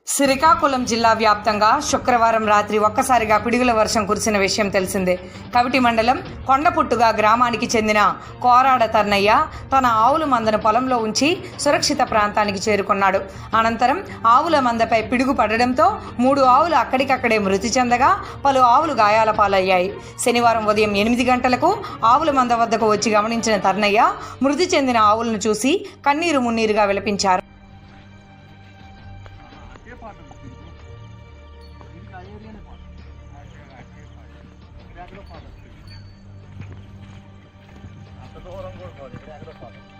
శ్రీకాకుళం జిల్లా వ్యాప్తంగా శుక్రవారం రాత్రి ఒక్కసారిగా పిడుగుల వర్షం కురిసిన విషయం తెలిసిందే. కవిటి మండలం కొండపుట్టుగా గ్రామానికి చెందిన కోరాడ తర్నయ్య తన ఆవుల మందను పొలంలో ఉంచి సురక్షిత ప్రాంతానికి చేరుకున్నాడు. అనంతరం ఆవుల మందపై పిడుగు పడడంతో 3 ఆవులు అక్కడికక్కడే మృతి చెందగా పలు ఆవులు గాయాల పాలయ్యాయి. శనివారం ఉదయం 8 గంటలకు ఆవుల మంద వద్దకు వచ్చి గమనించిన తర్నయ్య మృతి చెందిన ఆవులను చూసి కన్నీరు మున్నీరుగా విలపించారు. అంత దూరం కూడా